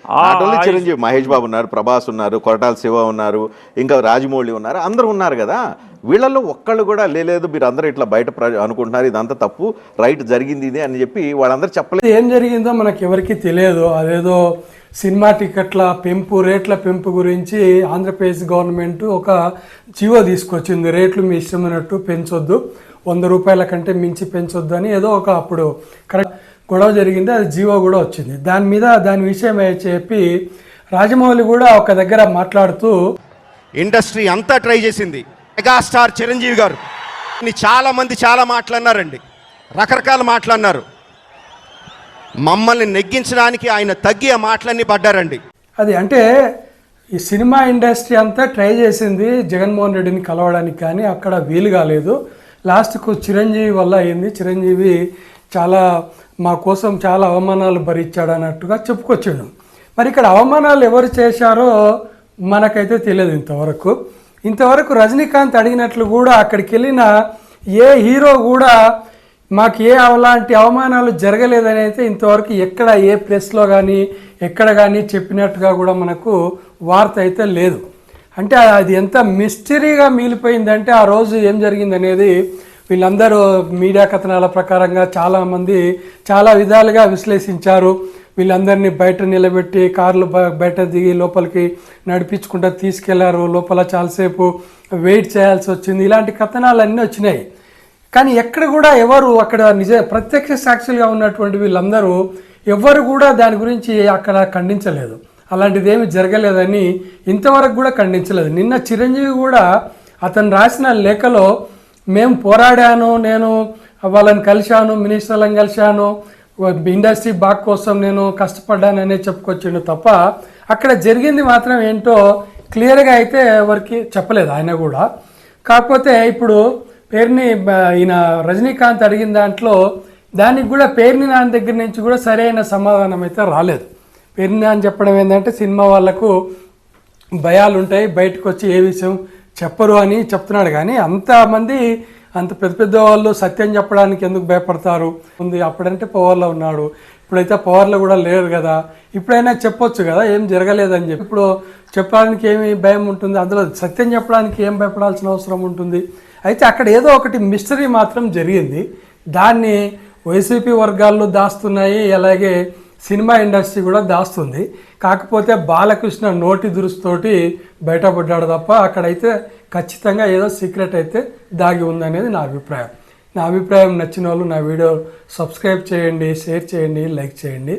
Not only Chiranjeevi, Mahesh Babu ఉన్నారు, ప్రభాస్ ఉన్నారు, కొరటాల శివ ఉన్నారు, ఇంకా రాజమౌళి ఉన్నారు, అందరూ ఉన్నారు కదా. వీళ్ళల్లో ఒక్కళ్ళు కూడా లేదు మీరు అందరూ ఇట్లా బయట అనుకుంటున్నారు ఇదంతా తప్పు, రైట్ జరిగింది ఇది అని చెప్పి వాళ్ళందరూ చెప్పలేదు. ఏం జరిగిందో మనకి ఎవరికి తెలియదు. అదేదో సినిమా టికెట్ల పెంపు, రేట్ల పెంపు గురించి ఆంధ్రప్రదేశ్ గవర్నమెంట్ ఒక జీవో తీసుకొచ్చింది. రేట్లు మీ ఇష్టమైనట్టు పెంచొద్దు, 100 రూపాయల కంటే మించి పెంచొద్దు అని ఏదో ఒక అప్పుడు కరెక్ట్ గొడవ జరిగింది. అది జీవో కూడా వచ్చింది. దాని విషయం చెప్పి రాజమౌళి కూడా ఒక దగ్గర మాట్లాడుతూ ఇండస్ట్రీ అంతా ట్రై చేసింది. మెగాస్టార్ చిరంజీవి గారు చాలా మంది చాలా మాట్లాడినారండి, రకరకాల మాట్లాడినారు. మమ్మల్ని నెగ్గించడానికి ఆయన తగ్గి ఆ మాటలన్నీ పడ్డారండి. అది అంటే ఈ సినిమా ఇండస్ట్రీ అంతా ట్రై చేసింది జగన్మోహన్ రెడ్డిని కలవడానికి, కానీ అక్కడ వీలు కాలేదు. లాస్ట్కు చిరంజీవి వల్ల అయింది. చిరంజీవి చాలా మా కోసం చాలా అవమానాలు భరించాడు అన్నట్టుగా చెప్పుకొచ్చాడు. మరి ఇక్కడ అవమానాలు ఎవరు చేశారో మనకైతే తెలియదు. ఇంతవరకు రజనీకాంత్ అడిగినట్లు కూడా అక్కడికి వెళ్ళిన ఏ హీరో కూడా మాకు అలాంటి అవమానాలు జరగలేదని అయితే ఇంతవరకు ఎక్కడ ఏ ప్రెస్లో కానీ ఎక్కడ కానీ చెప్పినట్టుగా కూడా మనకు వార్త అయితే లేదు. అంటే అది ఎంత మిస్టరీగా మిగిలిపోయిందంటే ఆ రోజు ఏం జరిగిందనేది వీళ్ళందరూ మీడియా కథనాల ప్రకారంగా చాలామంది చాలా విధాలుగా విశ్లేషించారు. వీళ్ళందరినీ బయట నిలబెట్టి కార్లు బయట దిగి లోపలికి నడిపించుకుంటూ తీసుకెళ్లారు. లోపల చాలాసేపు వెయిట్ చేయాల్సి వచ్చింది. ఇలాంటి కథనాలన్నీ వచ్చినాయి. కానీ ఎక్కడ కూడా ఎవరు అక్కడ ప్రత్యక్ష సాక్షులుగా ఉన్నటువంటి వీళ్ళందరూ ఎవరు కూడా దాని గురించి అక్కడ ఖండించలేదు. అలాంటిది ఏమి జరగలేదని ఇంతవరకు కూడా ఖండించలేదు. నిన్న చిరంజీవి కూడా అతను రాసిన లేఖలో మేము పోరాడాను, నేను వాళ్ళని కలిశాను, మినిస్టర్లను కలిశాను, ఇండస్ట్రీ బాగ్ కోసం నేను కష్టపడ్డాననే చెప్పుకొచ్చిండు తప్ప అక్కడ జరిగింది మాత్రం ఏంటో క్లియర్గా అయితే ఎవరికి చెప్పలేదు ఆయన కూడా. కాకపోతే ఇప్పుడు పేరుని ఈయన రజనీకాంత్ అడిగిన దాంట్లో దానికి కూడా పేరుని నాన్న దగ్గర నుంచి కూడా సరైన సమాధానం అయితే రాలేదు. పేరుని అని చెప్పడం ఏంటంటే సినిమా వాళ్ళకు భయాలు ఉంటాయి, బయటకు వచ్చి ఏ విషయం చెప్పరు అని చెప్తున్నాడు. కానీ అంతమంది అంత పెద్ద వాళ్ళు సత్యం చెప్పడానికి ఎందుకు భయపడతారు? అప్పుడంటే పవర్లో ఉన్నాడు, ఇప్పుడైతే పవర్లో కూడా లేరు కదా. ఇప్పుడైనా చెప్పొచ్చు కదా ఏం జరగలేదని చెప్పి. ఇప్పుడు చెప్పడానికి ఏమి భయం ఉంటుంది? అందులో సత్యం చెప్పడానికి ఏం భయపడాల్సిన అవసరం ఉంటుంది? అయితే అక్కడ ఏదో ఒకటి మిస్టరీ మాత్రం జరిగింది. దాన్ని వైసీపీ వర్గాల్లో దాస్తున్నాయి, అలాగే సినిమా ఇండస్ట్రీ కూడా దాస్తుంది. కాకపోతే బాలకృష్ణ నోటి దురుస్తోటి బయటపడ్డాడు తప్ప అక్కడైతే ఖచ్చితంగా ఏదో సీక్రెట్ అయితే దాగి ఉందనేది నా అభిప్రాయం. నచ్చిన వాళ్ళు నా వీడియో సబ్స్క్రైబ్ చేయండి, షేర్ చేయండి, లైక్ చేయండి.